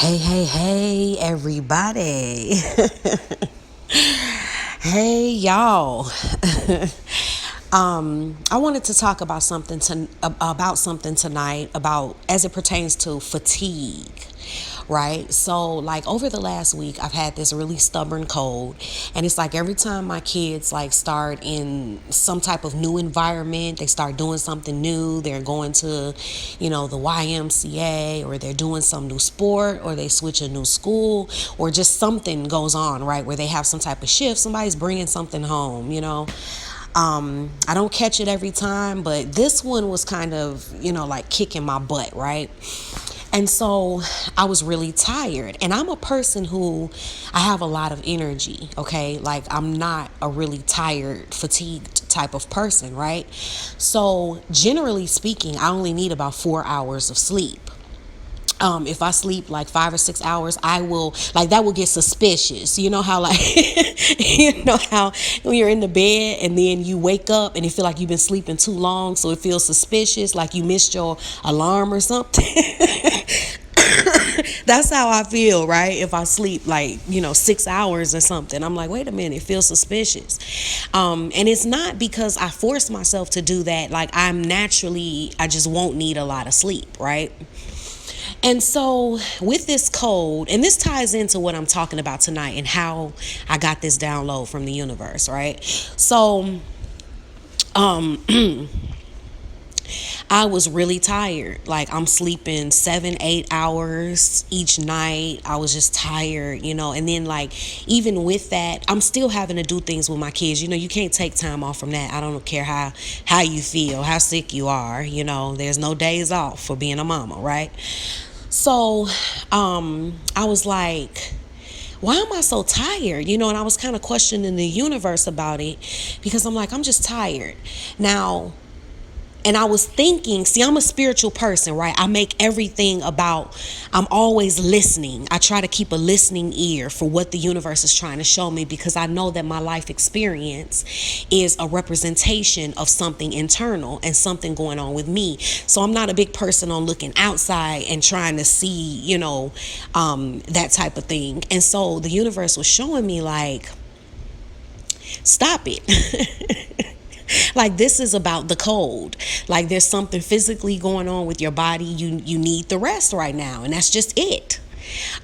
Hey, everybody. Hey, y'all. I wanted to talk about something tonight about as it pertains to fatigue. Right? So, like over the last week, I've had this really stubborn cold, and it's like every time my kids like start in some type of new environment, they start doing something new, they're going to, the YMCA, or they're doing some new sport, or they switch a new school, or just something goes on, right? Where they have some type of shift, somebody's bringing something home. I don't catch it every time, but this one was kind of, like kicking my butt, right? And so I was really tired. And I'm a person who I have a lot of energy, okay? Like I'm not a really tired, fatigued type of person, right? So generally speaking, I only need about 4 hours of sleep. If I sleep like 5 or 6 hours, I will like that will get suspicious. You know how like how when you're in the bed and then you wake up and it feel like you've been sleeping too long, so it feels suspicious, like you missed your alarm or something. That's how I feel, right? If I sleep like 6 hours or something, I'm like, wait a minute, it feels suspicious. And it's not because I force myself to do that. Like I just won't need a lot of sleep, right? And so, with this cold, and this ties into what I'm talking about tonight and how I got this download from the universe, right? So, um, I was really tired. Like, I'm sleeping 7, 8 hours each night. I was just tired. And then, like, even with that, I'm still having to do things with my kids. You can't take time off from that. I don't care how you feel, how sick you are. There's no days off for being a mama, right? So I was like, why am I so tired? And I was kind of questioning the universe about it because I'm like, I'm just tired. Now, and I was thinking, see, I'm a spiritual person, right? I make everything about, I'm always listening. I try to keep a listening ear for what the universe is trying to show me because I know that my life experience is a representation of something internal and something going on with me. So I'm not a big person on looking outside and trying to see, that type of thing. And so the universe was showing me like, stop it. Like this is about the cold. Like there's something physically going on with your body. You need the rest right now, and that's just it.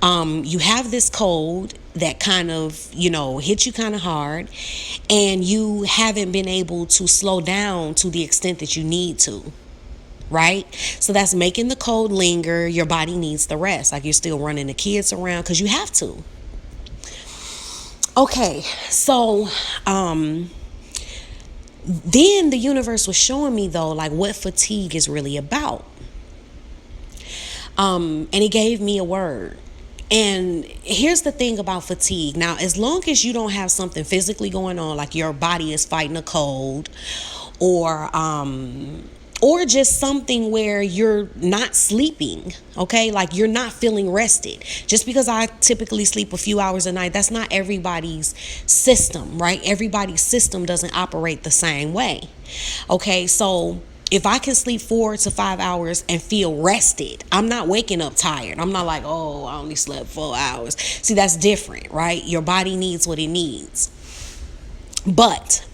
You have this cold that kind of hit you kind of hard, and you haven't been able to slow down to the extent that you need to. Right? So that's making the cold linger. Your body needs the rest. Like you're still running the kids around because you have to. Okay, so then the universe was showing me though like what fatigue is really about, and it gave me a word. And here's the thing about fatigue. Now, as long as you don't have something physically going on, like your body is fighting a cold, or just something where you're not sleeping, okay? Like you're not feeling rested. Just because I typically sleep a few hours a night, that's not everybody's system, right? Everybody's system doesn't operate the same way, okay? So if I can sleep 4 to 5 hours and feel rested, I'm not waking up tired. I'm not like, oh, I only slept 4 hours. See, that's different, right? Your body needs what it needs. But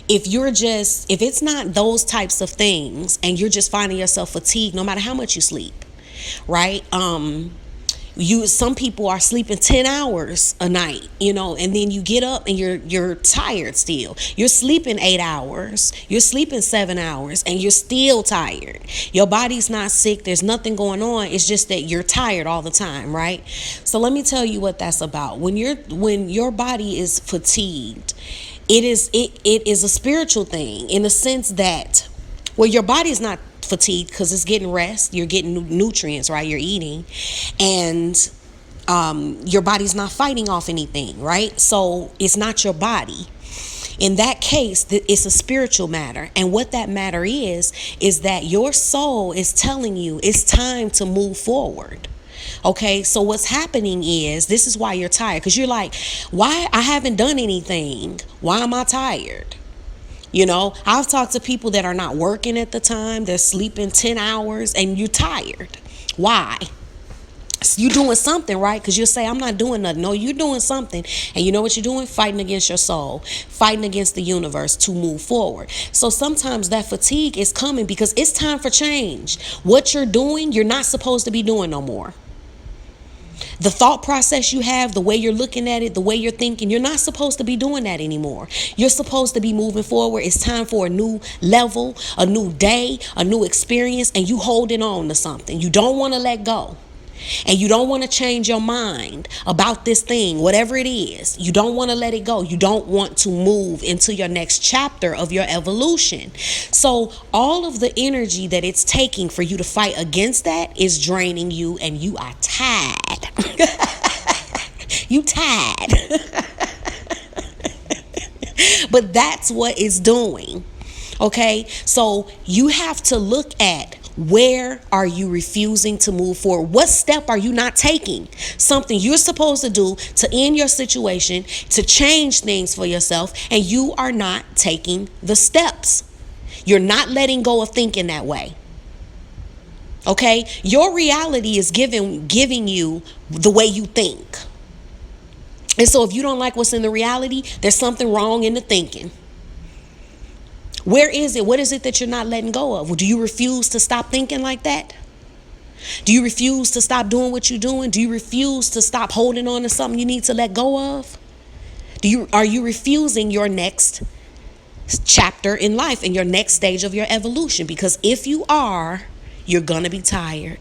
if it's not those types of things and you're just finding yourself fatigued no matter how much you sleep, right? Some people are sleeping 10 hours a night, and then you get up and you're tired still. You're sleeping 8 hours, you're sleeping 7 hours, and you're still tired. Your body's not sick, there's nothing going on. It's just that you're tired all the time, right? So let me tell you what that's about. When your body is fatigued, it is a spiritual thing in the sense that, well, your body's not fatigued because it's getting rest, you're getting nutrients, right? You're eating, and your body's not fighting off anything, right? So it's not your body. In that case, it's a spiritual matter. And what that matter is that your soul is telling you it's time to move forward. Okay, so what's happening is, this is why you're tired, because you're like, why? I haven't done anything. Why am I tired? I've talked to people that are not working at the time. They're sleeping 10 hours and you're tired. Why? You doing something, right? Because you'll say, I'm not doing nothing. No, you're doing something. And you know what you're doing? Fighting against your soul, fighting against the universe to move forward. So sometimes that fatigue is coming because it's time for change. What you're doing, you're not supposed to be doing no more. The thought process you have, the way you're looking at it, the way you're thinking, you're not supposed to be doing that anymore. You're supposed to be moving forward. It's time for a new level, a new day, a new experience, and you holding on to something. You don't want to let go. And you don't want to change your mind about this thing, whatever it is. You don't want to let it go. You don't want to move into your next chapter of your evolution. So all of the energy that it's taking for you to fight against that is draining you, and you are tired. You tired. But that's what it's doing. Okay, so you have to look at, where are you refusing to move forward? What step are you not taking? Something you're supposed to do to end your situation, to change things for yourself, and you are not taking the steps. You're not letting go of thinking that way. Okay? Your reality is giving you the way you think. And so if you don't like what's in the reality, there's something wrong in the thinking. Where is it? What is it that you're not letting go of? Do you refuse to stop thinking like that? Do you refuse to stop doing what you're doing? Do you refuse to stop holding on to something you need to let go of? Are you refusing your next chapter in life and your next stage of your evolution? Because if you are, you're going to be tired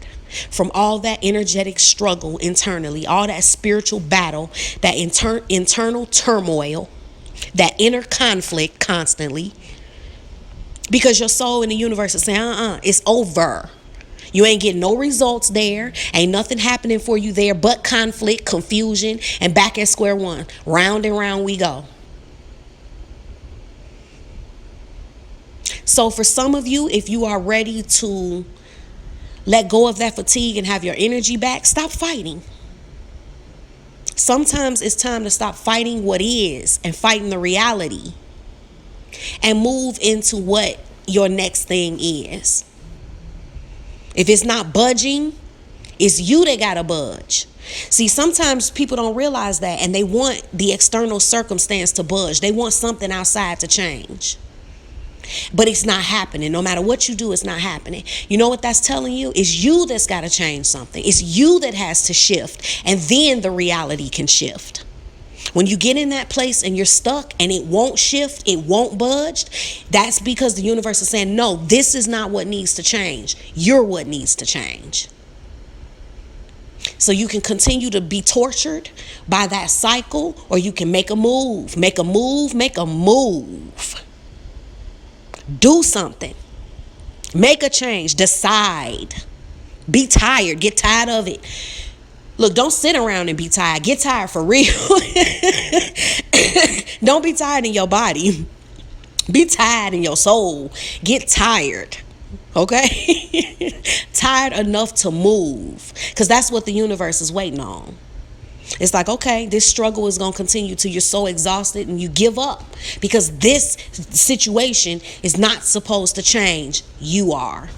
from all that energetic struggle internally, all that spiritual battle, that internal turmoil, that inner conflict constantly. Because your soul in the universe is saying, it's over. You ain't getting no results there. Ain't nothing happening for you there but conflict, confusion, and back at square one. Round and round we go. So for some of you, if you are ready to let go of that fatigue and have your energy back, stop fighting. Sometimes it's time to stop fighting what is and fighting the reality, and move into what your next thing is. If it's not budging, it's you that gotta budge. See, sometimes people don't realize that, and they want the external circumstance to budge. They want something outside to change. But it's not happening. No matter what you do, it's not happening. You know what that's telling you? It's you that's got to change something. It's you that has to shift, and then the reality can shift. When you get in that place and you're stuck and it won't shift, it won't budge, that's because the universe is saying, no, this is not what needs to change. You're what needs to change. So you can continue to be tortured by that cycle, or you can make a move, make a move, make a move. Do something. Make a change. Decide. Be tired. Get tired of it. Look, don't sit around and be tired. Get tired for real. Don't be tired in your body. Be tired in your soul. Get tired. Okay? Tired enough to move. Because that's what the universe is waiting on. It's like, okay, this struggle is going to continue till you're so exhausted and you give up. Because this situation is not supposed to change. You are.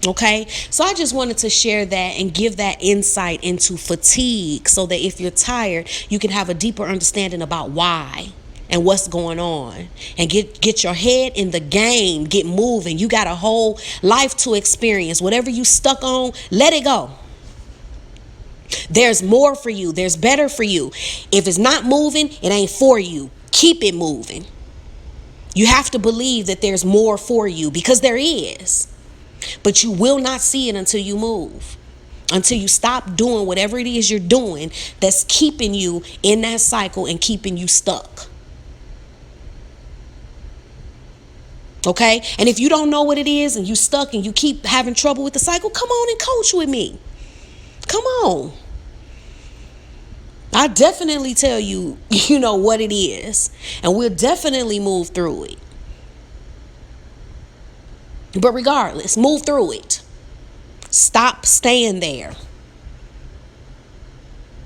Okay, so I just wanted to share that and give that insight into fatigue, so that if you're tired, you can have a deeper understanding about why and what's going on, and get your head in the game, get moving. You got a whole life to experience. Whatever you stuck on, let it go. There's more for you. There's better for you. If it's not moving, it ain't for you. Keep it moving. You have to believe that there's more for you, because there is. But you will not see it until you move, until you stop doing whatever it is you're doing that's keeping you in that cycle and keeping you stuck. Okay? And if you don't know what it is and you stuck and you keep having trouble with the cycle, come on and coach with me. Come on. I definitely tell you, what it is, and we'll definitely move through it. But regardless, move through it. Stop staying there,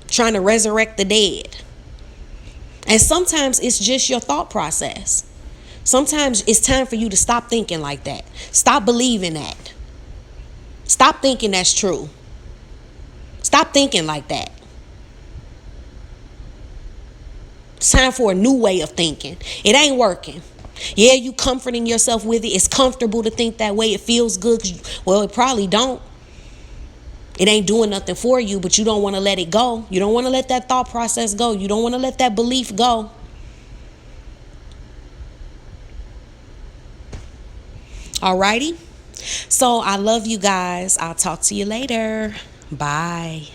trying to resurrect the dead. And sometimes it's just your thought process. Sometimes it's time for you to stop thinking like that. Stop believing that. Stop thinking that's true. Stop thinking like that. It's time for a new way of thinking. It ain't working. Yeah, you comforting yourself with it. It's comfortable to think that way. It feels good. Well, it probably don't. It ain't doing nothing for you, but you don't want to let it go. You don't want to let that thought process go. You don't want to let that belief go. Alrighty. So I love you guys. I'll talk to you later. Bye.